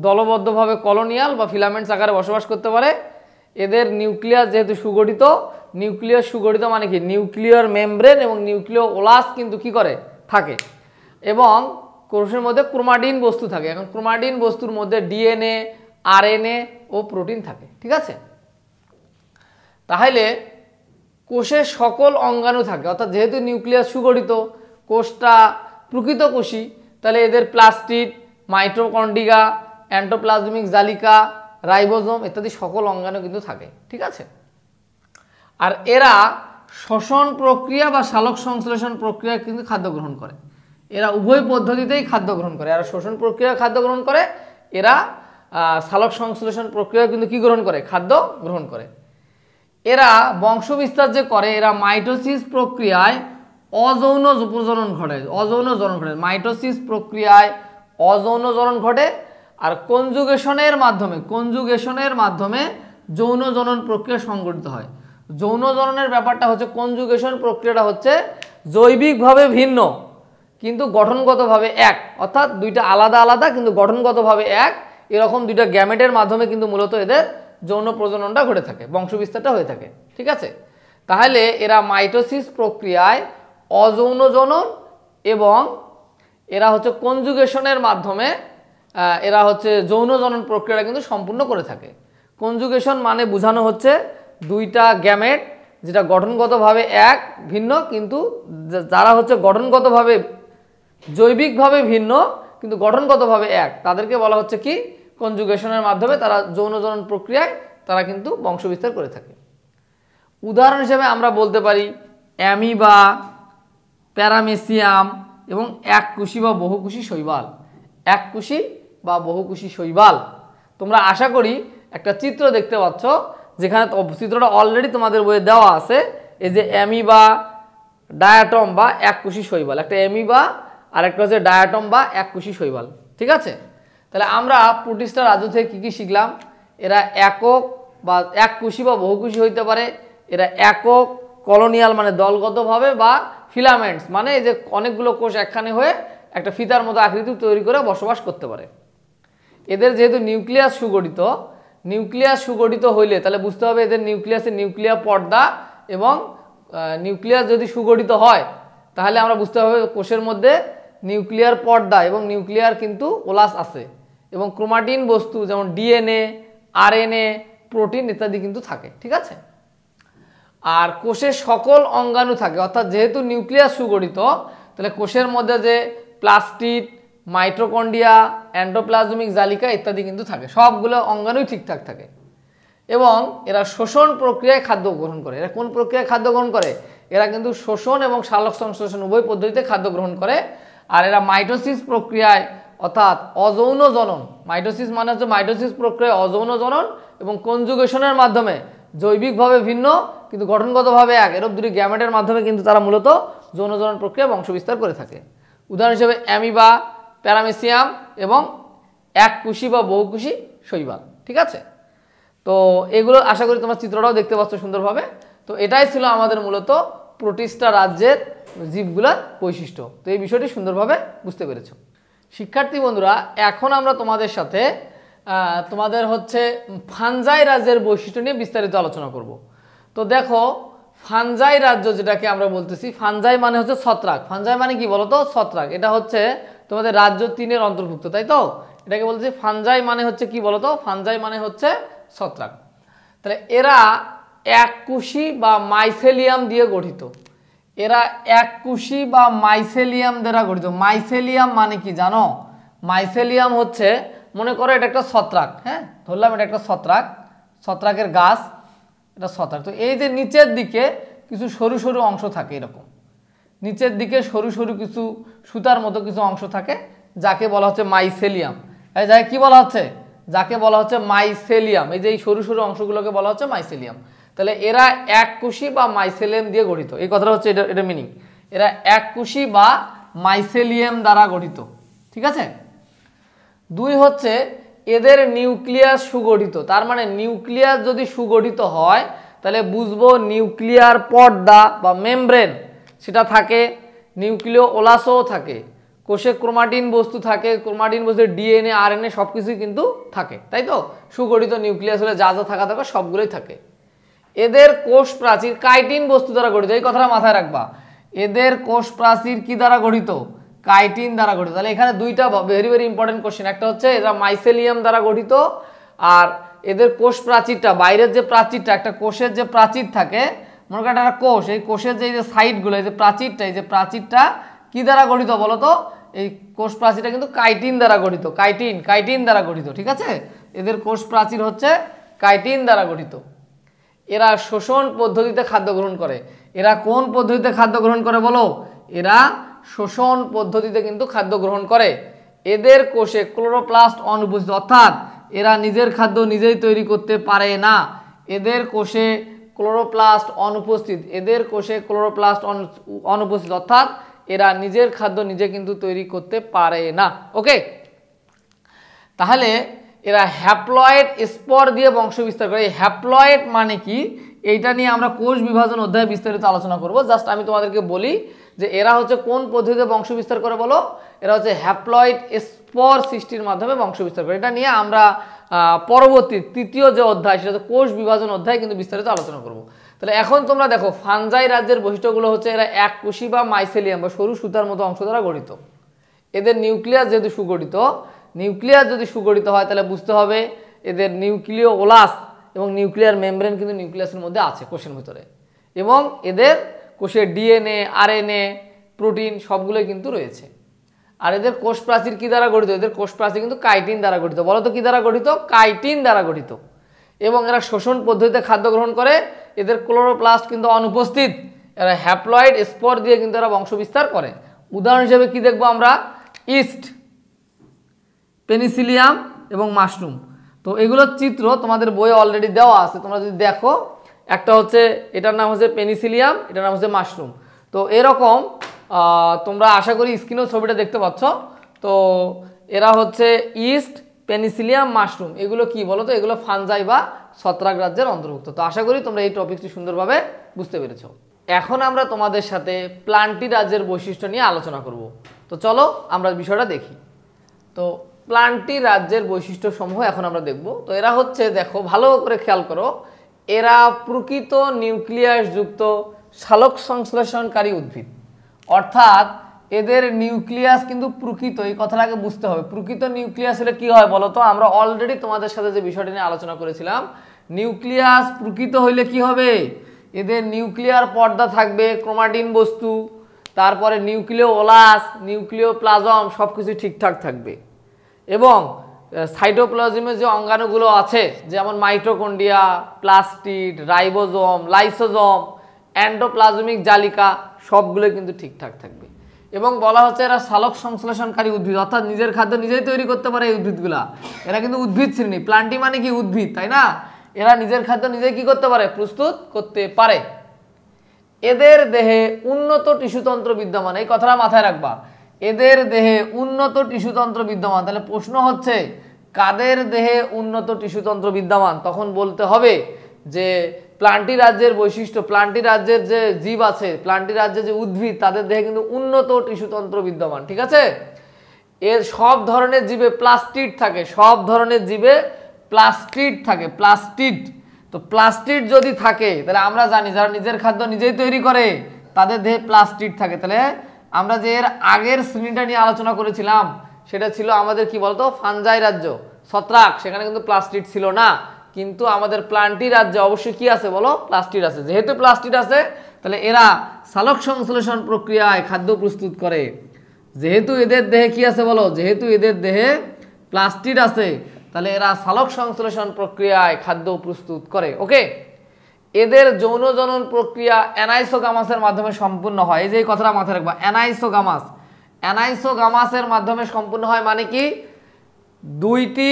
দলবদ্ধভাবে কলোনিয়াল বা ফিলামেন্টস আকারে বসবাস করতে পারে। এদের নিউক্লিয়াস যেহেতু সুগঠিত, নিউক্লিয়াস সুগঠিত মানে কি? নিউক্লিয়ার মেমব্রেন এবং নিউক্লিয় ওলাস কিন্তু কি করে? থাকে। এবং কোষের মধ্যে ক্রোমাটিন বস্তু থাকে। এখন ক্রোমাটিন বস্তুর মধ্যে ডিএনএ, আরএনএ ও প্রোটিন থাকে, ঠিক আছে? তাহলে কোষে সকল অঙ্গাণু থাকে, অর্থাৎ যেহেতু নিউক্লিয়াস সুগঠিত, কোষটা প্রকৃত কোষী, তাহলে এদের প্লাস্টিড, মাইটোকন্ড্রিয়া, এন্ডোপ্লাজমিক জালিকা, রাইবোজোম ইত্যাদি সকল অঙ্গাণু কিন্তু থাকে, ঠিক আছে? আর এরা শ্বসন প্রক্রিয়া বা সালোক সংশ্লেষণ প্রক্রিয়া কিন্তু খাদ্য গ্রহণ করে। এরা উভয় পদ্ধতিতেই খাদ্য গ্রহণ করে। এরা শ্বসন প্রক্রিয়া খাদ্য গ্রহণ করে, এরা সালোক সংশ্লেষণ প্রক্রিয়া কিন্তু কি গ্রহণ করে? খাদ্য গ্রহণ করে। এরা বংশবিস্তার যে করে, এরা মাইটোসিস প্রক্রিয়ায় অযৌন প্রজনন ঘটে। অযৌন জনন ঘটে, মাইটোসিস প্রক্রিয়ায় অযৌন জনন ঘটে, আর কনজুগেশনের মাধ্যমে যৌন জনন প্রক্রিয়া সংঘটিত হয়। যৌন জননের ব্যাপারটা হচ্ছে, কনজুগেশন প্রক্রিয়াটা হচ্ছে জৈবিকভাবে ভিন্ন কিন্তু গঠনগতভাবে এক, অর্থাৎ দুইটা আলাদা আলাদা কিন্তু গঠনগতভাবে এক, এরকম দুইটা গ্যামেটের মাধ্যমে কিন্তু মূলত এদের যৌন প্রজননটা ঘটে থাকে, বংশবিস্তারটা হয়ে থাকে। ঠিক আছে, তাহলে এরা মাইটোসিস প্রক্রিয়ায় অযৌন জনন এবং এরা হচ্ছে কনজুগেশনের মাধ্যমে এরা হচ্ছে যৌন জনন প্রক্রিয়াটা কিন্তু সম্পূর্ণ করে থাকে। কনজুগেশন মানে বোঝানো হচ্ছে দুইটা গ্যামেট যেটা গঠনগতভাবে এক ভিন্ন, কিন্তু যারা হচ্ছে গঠনগতভাবে জৈবিকভাবে ভিন্ন কিন্তু গঠনগতভাবে এক, তাদেরকে বলা হচ্ছে কি, কনজুগেশনের মাধ্যমে তারা যৌন জনন প্রক্রিয়ায় তারা কিন্তু বংশবিস্তার করে থাকে। উদাহরণ হিসেবে আমরা বলতে পারি অ্যামিবা, প্যারামেসিয়াম এবং এককোষী বা বহুকোষী শৈবাল। এককোষী বা বহুকোষী শৈবাল, তোমরা আশা করি একটা চিত্র দেখতে পাচ্ছ, যেখানে চিত্রটা অলরেডি তোমাদের বইয়ে দেওয়া আছে। এই যে অ্যামিবা, ডায়াটম বা এককোষী শৈবাল, একটা অ্যামিবা আর একটা হচ্ছে ডায়াটম বা এককোষী শৈবাল। ঠিক আছে, তাহলে আমরা প্রোটিস্টা রাজ্য থেকে কী কী শিখলাম? এরা একক বা এককোষী বা বহুকোষী হইতে পারে, এরা একক কলোনিয়াল মানে দলগতভাবে, বা ফিলামেন্টস মানে এই যে অনেকগুলো কোষ একখানে হয়ে একটা ফিতার মতো আকৃতি তৈরি করে বসবাস করতে পারে। এদের যেহেতু নিউক্লিয়াস সুগঠিত হইলে তাহলে বুঝতে হবে এদের নিউক্লিয়াসের নিউক্লিয়ার পর্দা, এবং নিউক্লিয়াস যদি সুগঠিত হয় তাহলে আমরা বুঝতে হবে কোষের মধ্যে নিউক্লিয়ার পর্দা এবং নিউক্লিয়ার কিন্তু ওলাস আছে, এবং ক্রোমাটিন বস্তু যেমন ডিএনএ, আরএনএ, প্রোটিন ইত্যাদি কিন্তু থাকে। ঠিক আছে, আর কোষের সকল অঙ্গাণু থাকে, অর্থাৎ যেহেতু নিউক্লিয়াস সুগঠিত তাহলে কোষের মধ্যে যে প্লাস্টিড, মাইটোকন্ড্রিয়া, এন্ডোপ্লাজমিক জালিকা ইত্যাদি কিন্তু থাকে, সবগুলো অঙ্গাণুই ঠিকঠাক থাকে। এবং এরা শোষণ প্রক্রিয়ায় খাদ্য গ্রহণ করে। এরা কোন প্রক্রিয়ায় খাদ্য গ্রহণ করে? এরা কিন্তু শোষণ এবং সালোক সংশ্লেষণ উভয় পদ্ধতিতে খাদ্য গ্রহণ করে। আর এরা মাইটোসিস প্রক্রিয়ায়, অর্থাৎ অযৌন জনন, মাইটোসিস মানে হচ্ছে মাইটোসিস প্রক্রিয়ায় অযৌন জনন এবং কনজুগেশনের মাধ্যমে জৈবিকভাবে ভিন্ন কিন্তু গঠনগতভাবে এক, এরূপ দুটি গ্যামেটের মাধ্যমে কিন্তু তারা মূলত যৌন জনন প্রক্রিয়া বংশবিস্তার করে থাকে। উদাহরণ হিসেবে অ্যামিবা, প্যারামেসিয়াম এবং এককোষী বা বহুকোষী শৈবাল। ঠিক আছে, তো এগুলো আশা করি তোমার চিত্রটাও দেখতে পাচ্ছ সুন্দরভাবে। তো এটাই ছিল আমাদের মূলত প্রোটিস্টা রাজ্যের জীবগুলোর বৈশিষ্ট্য। তো এই বিষয়টি সুন্দরভাবে বুঝতে পেরেছ। শিক্ষার্থী বন্ধুরা, এখন আমরা তোমাদের সাথে তোমাদের হচ্ছে ফানজাই রাজ্যের বৈশিষ্ট্য নিয়ে বিস্তারিত আলোচনা করব। তো দেখো, ফানজাই রাজ্য যেটাকে আমরা বলতেছি, ফানজাই মানে হচ্ছে ছত্রাক। ফানজাই মানে কি বলতো? ছত্রাক। এটা হচ্ছে তোমাদের রাজ্য 3-এর অন্তর্ভুক্ত, তাই তো? এটাকে বলতেছি ফানজাই মানে হচ্ছে কি বলতো? ফানজাই মানে হচ্ছে ছত্রাক। তাহলে এরা এককোষী বা মাইসেলিয়াম দিয়ে গঠিত। এরা এককোষী বা মাইসেলিয়াম দ্বারা গঠিত। মাইসেলিয়াম মানে কি জানো? মাইসেলিয়াম হচ্ছে, মনে করো এটা একটা ছত্রাক, হ্যাঁ, ধরলাম এটা একটা ছত্রাক, ছত্রাকের গাছ, এটা ছত্রাক। তো এই যে নিচের দিকে কিছু সরু সরু অংশ থাকে, এরকম নিচের দিকে সরু সরু কিছু সুতার মতো কিছু অংশ থাকে, যাকে বলা হচ্ছে মাইসেলিয়াম। এই যাকে কি বলা হচ্ছে? যাকে বলা হচ্ছে মাইসেলিয়াম। এই যে এই সরু সরু অংশগুলোকে বলা হচ্ছে মাইসেলিয়াম। তাহলে এরা এককোষী বা মাইসেলিয়াম দিয়ে গঠিত। এই কথাটা হচ্ছে এটা মিনিং, এরা এককোষী বা মাইসেলিয়াম দ্বারা গঠিত। ঠিক আছে। 2 হচ্ছে এদের নিউক্লিয়াস সুগঠিত। তার মানে নিউক্লিয়াস যদি সুগঠিত হয় তাহলে বুঝবো নিউক্লিয়ার পর্দা বা মেমব্রেন সেটা থাকে, নিউক্লিয় ওলাসও থাকে, কোষে ক্রোমাটিন বস্তু থাকে, ক্রোমাটিন বস্তু ডিএনএ, আরএনএ সব কিছুই কিন্তু থাকে, তাই তো? সুগঠিত নিউক্লিয়াস হলে যা যা থাকা থাকে সবগুলোই থাকে। এদের কোষ প্রাচীর কাইটিন বস্তু দ্বারা গঠিত। এই কথাটা মাথায় রাখবা, এদের কোষ প্রাচীর কি দ্বারা গঠিত? কাইটিন দ্বারা গঠিত। তাহলে এখানে দুইটা ভেরি ভেরি ইম্পর্টেন্ট কোশ্চেন। একটা হচ্ছে এরা মাইসেলিয়াম দ্বারা গঠিত, আর এদের কোষ প্রাচীরটা, বাইরের যে প্রাচীরটা, একটা কোষের যে প্রাচীর থাকে, মনে করেন একটা কোষ, এই কোষের যে সাইডগুলো, এই যে প্রাচীরটা, এই যে প্রাচীরটা কি দ্বারা গঠিত বলো তো? এই কোষ প্রাচীরটা কিন্তু কাইটিন দ্বারা গঠিত। কাইটিন দ্বারা গঠিত। ঠিক আছে, এদের কোষ প্রাচীর হচ্ছে কাইটিন দ্বারা গঠিত। এরা শোষণ পদ্ধতিতে খাদ্য গ্রহণ করে। এরা কোন পদ্ধতিতে খাদ্য গ্রহণ করে বলো? এরা শোষণ পদ্ধতিতে কিন্তু খাদ্য গ্রহণ করে। এদের কোষে ক্লোরোপ্লাস্ট অনুপস্থিত, অর্থাৎ এরা নিজের খাদ্য নিজেই তৈরি করতে পারে না। এদের কোষে ক্লোরোপ্লাস্ট অনুপস্থিত। এদের কোষে ক্লোরোপ্লাস্ট অনুপস্থিত, অর্থাৎ এরা নিজের খাদ্য নিজে কিন্তু তৈরি করতে পারে না। ওকে, তাহলে এরা হ্যাপ্লয়েড স্পর দিয়ে বংশ বিস্তার করে। এই হ্যাপ্লয়েড মানে কি, এইটা নিয়ে আমরা কোষ বিভাজন অধ্যায়ে বিস্তারিত আলোচনা করব। জাস্ট আমি তোমাদেরকে বলি যে এরা হচ্ছে কোন পদ্ধতিতে বংশ বিস্তার করে বলো, এরা হচ্ছে হ্যাপ্লয়েড স্পর সৃষ্টির মাধ্যমে বংশ বিস্তার করে। এটা নিয়ে আমরা পরবর্তী তৃতীয় যে অধ্যায় সেটা হচ্ছে কোষ বিভাজন অধ্যায় কিন্তু বিস্তারিত আলোচনা করব। তাহলে এখন তোমরা দেখো ফানজাই রাজ্যের বৈশিষ্ট্যগুলো হচ্ছে এরা এককোষী বা মাইসেলিয়াম বা সরু সুতার মতো অংশ দ্বারা গঠিত। এদের নিউক্লিয়াস যেহেতু সুগঠিত, নিউক্লিয়াস যদি সুগঠিত হয় তাহলে বুঝতে হবে এদের নিউক্লিয় ওলাস এবং নিউক্লিয়ার মেমব্রেন কিন্তু নিউক্লিয়াসের মধ্যে আছে কোষের ভিতরে, এবং এদের কোষের ডিএনএ, আরএনএ, প্রোটিন সবগুলোই কিন্তু রয়েছে। আর এদের কোষ প্রাচীর কি দ্বারা গঠিত? এদের কোষ প্রাচীর কিন্তু কাইটিন দ্বারা গঠিত। বলো তো কি দ্বারা গঠিত? কাইটিন দ্বারা গঠিত। এবং এরা শোষণ পদ্ধতিতে খাদ্য গ্রহণ করে। এদের ক্লোরোপ্লাস্ট কিন্তু অনুপস্থিত। এরা হ্যাপ্লয়েড স্পর দিয়ে কিন্তু এরা বংশ বিস্তার করে। উদাহরণ হিসেবে কি দেখবো আমরা? ইস্ট, পেনিসিলিয়াম এবং মাশরুম। তো এগুলোর চিত্র তোমাদের বইয়ে অলরেডি দেওয়া আছে, তোমরা যদি দেখো। একটা হচ্ছে, এটার নাম হচ্ছে পেনিসিলিয়াম, এটার নাম হচ্ছে মাশরুম। তো এরকম তোমরা আশা করি স্ক্রিনেও ছবিটা দেখতে পাচ্ছ। তো এরা হচ্ছে ইস্ট, পেনিসিলিয়াম, মাশরুম। এগুলো কি বলো তো? এগুলো ফানজাই বা ছত্রাক রাজ্যের অন্তর্ভুক্ত। তো আশা করি তোমরা এই টপিকটি সুন্দরভাবে বুঝতে পেরেছো। এখন আমরা তোমাদের সাথে প্লান্টি রাজ্যের বৈশিষ্ট্য নিয়ে আলোচনা করব। তো চলো আমরা বিষয়টা দেখি। তো প্লান্টি রাজ্যের বৈশিষ্ট্য সমূহ এখন আমরা দেখব। তো এরা হচ্ছে, দেখো ভালো করে খেয়াল করো, এরা প্রকৃত নিউক্লিয়াস যুক্ত সালোক সংশ্লেষণকারী উদ্ভিদ। অর্থাৎ এদের নিউক্লিয়াস কিন্তু প্রকৃত, এই কথাটাকে বুঝতে হবে। প্রকৃত নিউক্লিয়াস হলে কি হয় বলো তো? আমরা অলরেডি তোমাদের সাথে যে বিষয়টি নিয়ে আলোচনা করেছিলাম, নিউক্লিয়াস প্রকৃত হইলে কি হবে? এদের নিউক্লিয়ার পর্দা থাকবে, ক্রোমাটিন বস্তু, তারপরে নিউক্লিয় ওলাস, নিউক্লিয় প্লাজম সব কিছু ঠিকঠাক থাকবে। এবং সাইটোপ্লাজমের যে অঙ্গাণুগুলো আছে, যেমন mitochondria, plastid, ribosome, lysosome, endoplasmic জালিকা সবগুলো কিন্তু ঠিকঠাক থাকবে। এবং বলা হচ্ছে এরা সালোক সংশ্লেষণকারী উদ্ভিদ, অর্থাৎ নিজের খাদ্য নিজেই তৈরি করতে পারে এই উদ্ভিদগুলা। এরা কিন্তু উদ্ভিদ শ্রেণী। প্লান্টি মানে কি? উদ্ভিদ, তাই না? এরা নিজের খাদ্য নিজেই কি করতে পারে? প্রস্তুত করতে পারে। এদের দেহে উন্নত টিস্যুতন্ত্র বিদ্যমান, এই কথাটা মাথায় রাখবা। এদের দেহে উন্নত টিস্যুতন্ত্র বিদ্যমান। তাহলে প্রশ্ন হচ্ছে কাদের দেহে উন্নত টিস্যুতন্ত্র বিদ্যমান? তখন বলতে হবে যে প্লান্টি রাজ্যের বৈশিষ্ট্য, প্লান্টি রাজ্যের যে জীব আছে, প্লান্টি রাজ্যের যে উদ্ভিদ, তাদের দেহে কিন্তু উন্নত টিস্যুতন্ত্র বিদ্যমান। ঠিক আছে? এর সব ধরনের জীবে প্লাস্টিড থাকে, সব ধরনের জীবে প্লাস্টিড থাকে, প্লাস্টিড। তো প্লাস্টিড যদি থাকে তাহলে আমরা জানি যারা নিজের খাদ্য নিজেই তৈরি করে তাদের দেহে প্লাস্টিড থাকে। তাহলে আমরা যে এর আগের শ্রেণীটা নিয়ে আলোচনা করেছিলাম সেটা ছিল আমাদের কি বলতো? ফানজাই রাজ্য, ছত্রাক, সেখানে কিন্তু প্লাস্টিড ছিল না। কিন্তু আমাদের প্লান্টি রাজ্যে অবশ্যই কি আছে বলো? প্লাস্টিড আছে। যেহেতু প্লাস্টিড আছে তাহলে এরা সালোক সংশ্লেষণ প্রক্রিয়ায় খাদ্য প্রস্তুত করে। যেহেতু এদের দেহে কি আছে বলো? যেহেতু এদের দেহে প্লাস্টিড আছে তাহলে এরা সালোক সংশ্লেষণ প্রক্রিয়ায় খাদ্য প্রস্তুত করে। ওকে, এদের যৌন জনন প্রক্রিয়া অ্যানাইসোগামাসের মাধ্যমে সম্পূর্ণ হয়। এই যে এই কথাটা মাথায় রাখবা, অ্যানাইসোগামাস, অ্যানাইসোগামাসের মাধ্যমে সম্পূর্ণ হয়। মানে কি? দুইটি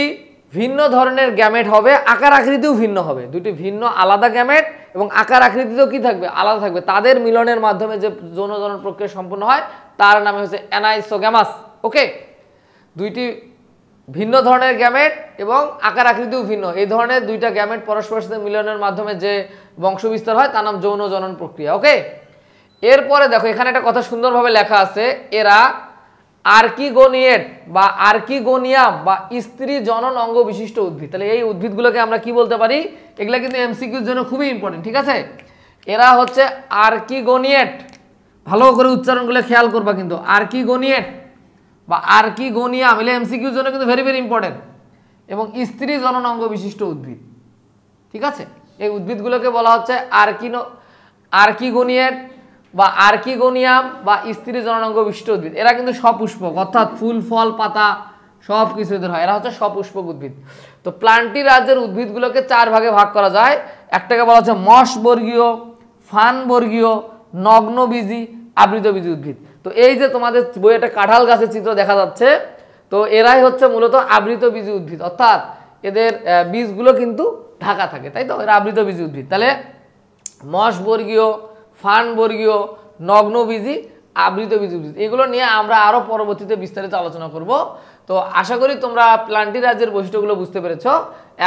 ভিন্ন ধরনের গ্যামেট হবে, আকার আকৃতিও ভিন্ন হবে। দুইটি ভিন্ন আলাদা গ্যামেট এবং আকার আকৃতিতেও কি থাকবে? আলাদা থাকবে। তাদের মিলনের মাধ্যমে যে যৌন জনন প্রক্রিয়া সম্পূর্ণ হয় তার নামে হচ্ছে অ্যানাইসোগামাস। ওকে, দুইটি ভিন্ন ধরনের গ্যামেট এবং আকার আকৃতিও ভিন্ন, এই ধরনের দুইটা গ্যামেট পরস্পরের সাথে মিলনের মাধ্যমে যে বংশ বিস্তার হয় তার নাম যৌন জনন প্রক্রিয়া। ওকে, এরপরে দেখো এখানে একটা কথা সুন্দরভাবে লেখা আছে, এরা আর্কিগোনিয়েট বা আর্কিগোনিয়াম বা স্ত্রী জনন অঙ্গ বিশিষ্ট উদ্ভিদ। তাহলে এই উদ্ভিদগুলোকে আমরা কি বলতে পারি? এগুলা কিন্তু এমসিকিউর জন্য খুবই ইম্পর্টেন্ট। ঠিক আছে? এরা হচ্ছে আর্কিগোনিয়েট, ভালো করে উচ্চারণগুলো খেয়াল করবা কিন্তু। আর্কিগোনিয়েট বা আর্কিগোনিয়াম এগুলো এমসিকিউর জন্য কিন্তু ভেরি ভেরি ইম্পর্টেন্ট, এবং স্ত্রী জনন অঙ্গ বিশিষ্ট উদ্ভিদ। ঠিক আছে? এই উদ্ভিদগুলোকে বলা হচ্ছে আর্কিগোনিয়েট বা আর্কিগোনিয়াম বা স্ত্রী জননাঙ্গ বিশিষ্ট উদ্ভিদ। এরা কিন্তু সপুষ্পক, অর্থাৎ ফুল, ফল, পাতা সব কিছু এদের হয়। এরা হচ্ছে সপুষ্পক উদ্ভিদ। তো প্লান্টি রাজ্যের উদ্ভিদগুলোকে চার ভাগে ভাগ করা যায়। একটাকে বলা হচ্ছে মশ বর্গীয়, ফান বর্গীয়, নগ্নবীজি, আবৃতবীজি উদ্ভিদ। তো এই যে তোমাদের বইয়ে একটা কাঁঠাল গাছের চিত্র দেখা যাচ্ছে, তো এরাই হচ্ছে মূলত আবৃতবীজি উদ্ভিদ, অর্থাৎ এদের বীজগুলো কিন্তু ঢাকা থাকে, তাই তো? এরা আবৃতবীজি উদ্ভিদ। তাহলে মশ বর্গীয়, ফান বর্গীয়, নগ্নবীজি, আবৃতবীজি উদ্ভিদ, এগুলো নিয়ে আমরা আরও পরবর্তীতে বিস্তারিত আলোচনা করব। তো তো আশা করি তোমরা প্ল্যান্টি রাজ্যের বৈশিষ্ট্যগুলো বুঝতে পেরেছো।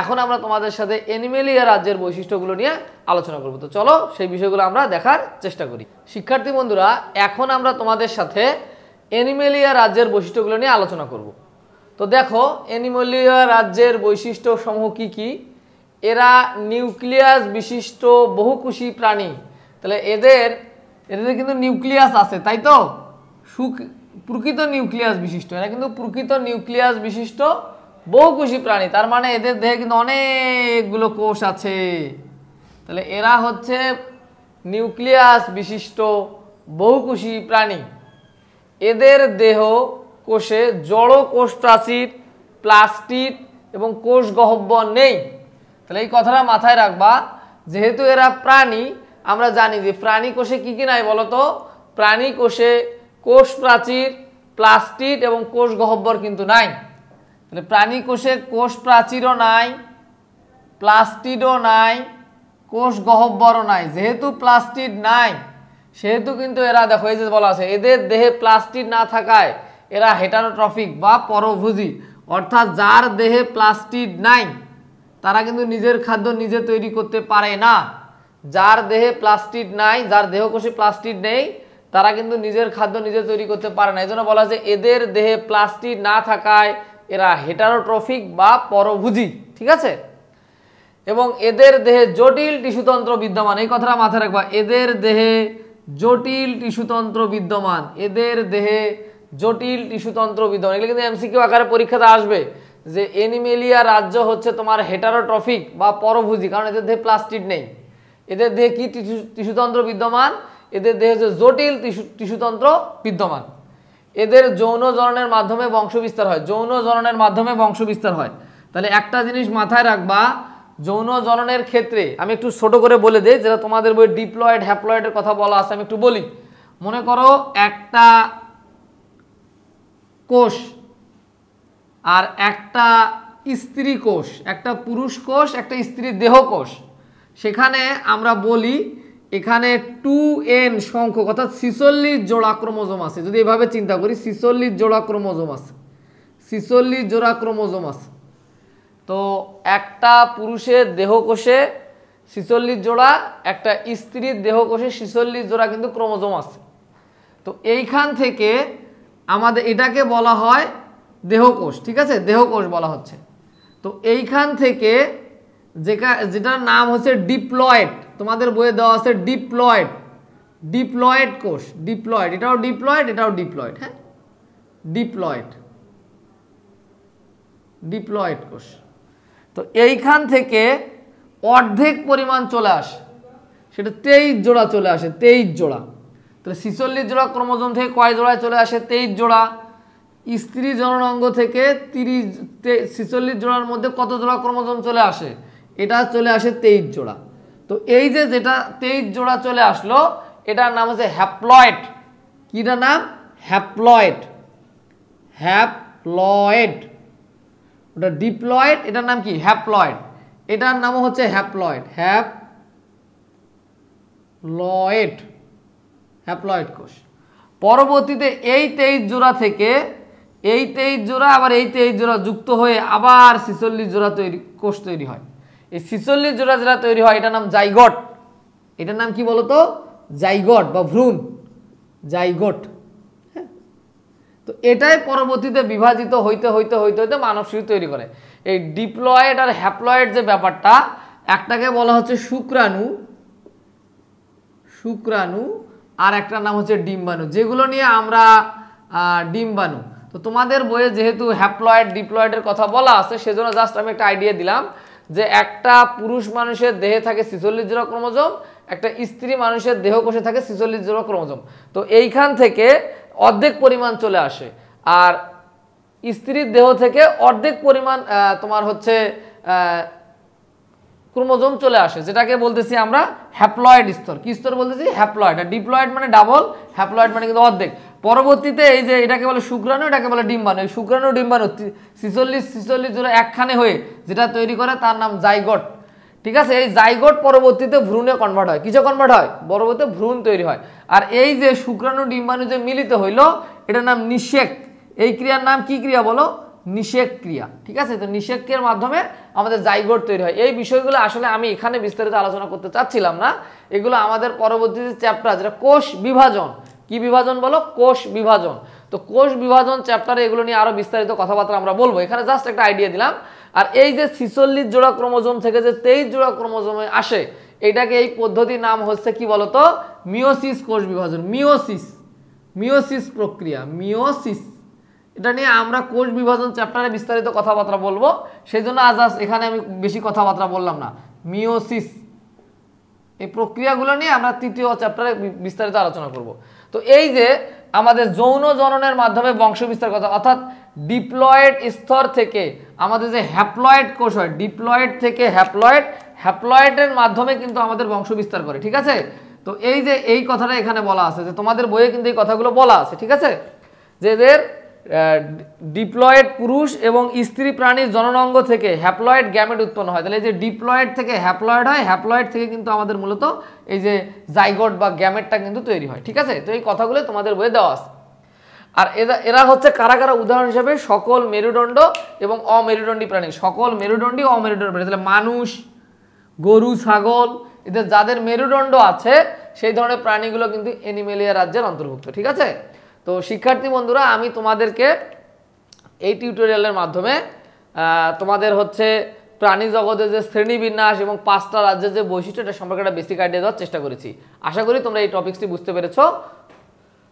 এখন আমরা তোমাদের সাথে অ্যানিমেলিয়া রাজ্যের বৈশিষ্ট্যগুলো নিয়ে আলোচনা করব। তো চলো সেই বিষয়গুলো আমরা দেখার চেষ্টা করি। শিক্ষার্থী বন্ধুরা, এখন আমরা তোমাদের সাথে অ্যানিমেলিয়া রাজ্যের বৈশিষ্ট্যগুলো নিয়ে আলোচনা করব। তো দেখো, অ্যানিমেলিয়া রাজ্যের বৈশিষ্ট্য সমূহ কি কি? এরা নিউক্লিয়াস বিশিষ্ট বহুকোষী প্রাণী। তাহলে এদের কিন্তু নিউক্লিয়াস আছে, তাই তো? প্রকৃত নিউক্লিয়াস বিশিষ্ট, এরা কিন্তু প্রকৃত নিউক্লিয়াস বিশিষ্ট বহুকোষী প্রাণী। তার মানে এদের দেহে কিন্তু অনেকগুলো কোষ আছে। তাহলে এরা হচ্ছে নিউক্লিয়াস বিশিষ্ট বহুকোষী প্রাণী। এদের দেহ কোষে জড় কোষ প্রাচীর, প্লাস্টিড এবং কোষ গহ্বর নেই। তাহলে এই কথাটা মাথায় রাখবা, যেহেতু এরা প্রাণী, আমরা জানি যে প্রাণী কোষে কি কি নাই বলতো? প্রাণী কোষে কোষ প্রাচীর, প্লাস্টিড এবং কোষ গহ্বর কিন্তু নাই। তাহলে প্রাণী কোষে কোষ প্রাচীরও নাই, প্লাস্টিডও নাই, কোষ গহ্বরও নাই। যেহেতু প্লাস্টিড নাই সেহেতু কিন্তু এরা, দেখো এই যে বলা আছে, এদের দেহে প্লাস্টিড না থাকায় এরা হেটারোট্রফিক বা পরভোজী। অর্থাৎ যার দেহে প্লাস্টিড নাই তারা কিন্তু নিজের খাদ্য নিজে তৈরি করতে পারে না। যার দেহে প্লাস্টিড নাই, যার দেহকোষে প্লাস্টিড নেই, তারা কিন্তু নিজের খাদ্য নিজে তৈরি করতে পারে না। এই জন্য বলা আছে এদের দেহে প্লাস্টিড না থাকায় এরা হেটারোট্রফিক বা পরভোজী। ঠিক আছে? এবং এদের দেহে জটিল টিস্যুতন্ত্র বিদ্যমান। এই কথাটা মাথায় রাখবা, এদের দেহে জটিল টিস্যুতন্ত্র বিদ্যমান। এদের দেহে জটিল টিস্যুতন্ত্র বিদ্যমান। এগুলো কিন্তু এমসিকিউ আকারে পরীক্ষাতে আসবে যে অ্যানিমেলিয়া রাজ্য হচ্ছে তোমার হেটারোট্রফিক বা পরভোজী, কারণ এদের দেহে প্লাস্টিড নেই। এদের দেহে কি টিস্যুতন্ত্র বিদ্যমান? এদের দেহে যে জটিল টিস্যুতন্ত্র বিদ্যমান। এদের যৌন জননের মাধ্যমে বংশবিস্তার হয়। যৌন জননের মাধ্যমে বংশবিস্তার হয়। তাহলে একটা জিনিস মাথায় রাখবা, যৌন জননের ক্ষেত্রে আমি একটু ছোট করে বলে দিই, যেটা তোমাদের বই ডিপ্লয়েড হ্যাপ্লয়েডের কথা বলা আছে, আমি একটু বলি। মনে করো একটা কোষ আর একটা স্ত্রী কোষ, একটা পুরুষ কোষ, একটা স্ত্রী দেহ কোষ। সেখানে আমরা বলি এখানে 2n সংখ্যক অর্থাৎ 46 জোড়া ক্রোমোজোম আছে। যদি এভাবে চিন্তা করি, 46 জোড়া ক্রোমোজোম আছে, 46 জোড়া ক্রোমোজোম আছে। তো একটা পুরুষের দেহকোষে 46 জোড়া, একটা স্ত্রীর দেহকোষে 46 জোড়া কিন্তু ক্রোমোজোম আছে। তো এইখান থেকে আমাদের এটাকে বলা হয় দেহকোষ। ঠিক আছে? দেহকোষ বলা হচ্ছে। তো এইখান থেকে যেটার নাম হচ্ছে ডিপ্লয়েড, তোমাদের বইয়ে দেওয়া আছে ডিপ্লয়েড, ডিপ্লয়েড কোষ, ডিপ্লয়েড, এটাও ডিপ্লয়েড, এটাও ডিপ্লয়েড। হ্যাঁ, ডিপ্লয়েড, ডিপ্লয়েড কোষ। তো এইখান থেকে অর্ধেক পরিমাণ চলে আসে, সেটা 23 জোড়া চলে আসে, 23 জোড়া। তাহলে 46 জোড়া ক্রোমোজোম থেকে কয় জোড়ায় চলে আসে? 23 জোড়া। স্ত্রী জননাঙ্গ থেকে 46 জোড়ার মধ্যে কত জোড়া ক্রোমোজোম চলে আসে? এটা চলে আসে 23 জোড়া। তো এই যে যেটা 23 জোড়া চলে আসলো, এটার নাম হচ্ছে হ্যাপ্লয়েড। কিটার নাম? Haploid, haploid. ওটা ডিপ্লয়েড, এটার নাম কি? হ্যাপ্লয়েড। এটার নামও হচ্ছে হ্যাপ্লয়েড, হ্যাপ্লয়েড, হ্যাপ্লয়েড কোষ। পরবর্তীতে এই 23 জোড়া থেকে এই 23 জোড়া আবার এই 23 জোড়া যুক্ত হয়ে আবার 46 জোড়া কোষ তৈরি হয়। এই 46 জোড়া যেটা তৈরি হয় এটার নাম জাইগট। এটার নাম কি বলতো? জাইগট বা ভ্রূণ, জাইগট। তো এটাই পরবর্তীতে বিভাজিত হইতে হইতে হইতে হইতে মানব শিশু তৈরি করে। এই ডিপ্লয়েড আর হ্যাপ্লয়েড যে ব্যাপারটা, একটাকে বলা হচ্ছে শুক্রাণু, শুক্রাণু, আর একটার নাম হচ্ছে ডিম্বাণু, যেগুলো নিয়ে আমরা ডিম্বাণু। তো তোমাদের বইয়ে যেহেতু হ্যাপ্লয়েড ডিপ্লয়েডের কথা বলা আছে, সেজন্য জাস্ট আমি একটা আইডিয়া দিলাম যে একটা পুরুষ মানুষের দেহে থাকে 46 জোড়া ক্রোমোজোম, একটা স্ত্রী মানুষের দেহকোষে থাকে 46 জোড়া ক্রোমোজোম। তো এইখান থেকে অর্ধেক পরিমাণ চলে আসে, আর স্ত্রীর দেহ থেকে অর্ধেক পরিমাণ তোমার হচ্ছে ক্রোমোজোম চলে আসে, যেটাকে বলতেছি আমরা হ্যাপ্লয়েড স্তর। কি স্তর বলতেছি? হ্যাপ্লয়েড। আর ডিপ্লয়েড মানে ডাবল, হ্যাপ্লয়েড মানে কিন্তু অর্ধেক। পরবর্তীতে এই যে এটাকে বলে শুক্রাণু, এটাকে বলে ডিম্বাণু। এই শুক্রাণু ডিম্বাণু 46 জোড়া একখানে হয়ে যেটা তৈরি করে তার নাম জাইগট। ঠিক আছে? এই জাইগট পরবর্তীতে ভ্রূণে কনভার্ট হয়। কিসে কনভার্ট হয়? পরবর্তীতে ভ্রূণ তৈরি হয়। আর এই যে শুক্রাণু ডিম্বাণু যে মিলিত হইল, এটার নাম নিষেক। এই ক্রিয়ার নাম কি ক্রিয়া বলো? নিষেক ক্রিয়া, ঠিক আছে। তো নিষেক ক্রিয়ার মাধ্যমে আমাদের জাইগোট তৈরি হয়। এই বিষয়গুলো আসলে আমি এখানে বিস্তারিত আলোচনা করতে চাচ্ছিলাম না, এগুলো আমাদের পরবর্তী চ্যাপ্টার যেটা কোষ বিভাজন, কি বিভাজন বলো, কোষ বিভাজন। তো কোষ বিভাজন চ্যাপ্টারে এগুলো নিয়ে আরো বিস্তারিত কথাবার্তা আমরা বলবো, এখানে জাস্ট একটা আইডিয়া দিলাম। আর এই যে 46 জোড়া ক্রোমোজোম থেকে যে 23 জোড়া ক্রোমোজোমে আসে, এটাকে এই পদ্ধতির নাম হচ্ছে কি বলতো, মিওসিস কোষ বিভাজন, মিওসিস প্রক্রিয়া, মিওসিস। এটা নিয়ে আমরা কোষ বিভাজন চ্যাপ্টারে বিস্তারিত কথাবার্তা বলবো, সেই জন্য আজ এখানে আমি বেশি কথাবার্তা বললাম না। মিওসিস, এই প্রক্রিয়াগুলো নিয়ে আমরা তৃতীয় চ্যাপ্টারে বিস্তারিত আলোচনা করব। তো এই যে আমাদের যৌন জননের মাধ্যমে বংশ বিস্তার কথা, অর্থাৎ ডিপ্লয়েড স্তর থেকে আমাদের যে হ্যাপ্লয়েড কোষ হয়, ডিপ্লয়েড থেকে হ্যাপ্লয়েডের মাধ্যমে কিন্তু আমাদের বংশ বিস্তার করে, ঠিক আছে। তো এই যে এই কথাটা এখানে বলা আছে, যে তোমাদের বইয়ে কিন্তু এই কথাগুলো বলা আছে, ঠিক আছে, যে এদের ডিপ্লয়েড পুরুষ এবং স্ত্রী প্রাণীর জননাঙ্গ থেকে হ্যাপ্লয়েড গ্যামেট উৎপন্ন হয়। তাহলে এই যে ডিপ্লয়েড থেকে হ্যাপ্লয়েড হয়, হ্যাপ্লয়েড থেকে কিন্তু আমাদের মূলত এই যে জাইগোট বা গ্যামেটটা কিন্তু তৈরি হয়, ঠিক আছে। তো এই কথাগুলো তোমাদের বইয়ে দেওয়া আছে। আর এরা হচ্ছে কারা কারা, উদাহরণ হিসেবে সকল মেরুদণ্ড এবং অমেরুদণ্ডী প্রাণী, সকল মেরুদণ্ডী অমেরুদণ্ডী প্রাণী, তাহলে মানুষ, গরু, ছাগল, এদের যাদের মেরুদণ্ড আছে সেই ধরনের প্রাণীগুলো কিন্তু অ্যানিমেলিয়া রাজ্যের অন্তর্ভুক্ত, ঠিক আছে। তো শিক্ষার্থী বন্ধুরা, আমি তোমাদেরকে এই টিউটোরিয়ালের মাধ্যমে তোমাদের হচ্ছে প্রাণী জগতের যে শ্রেণীবিন্যাস এবং 5টা রাজ্যের যে বৈশিষ্ট্য, এটা সম্পর্কে একটা বেসিক আইডিয়া দেওয়ার চেষ্টা করেছি। আশা করি তোমরা এই টপিকসটি বুঝতে পেরেছো।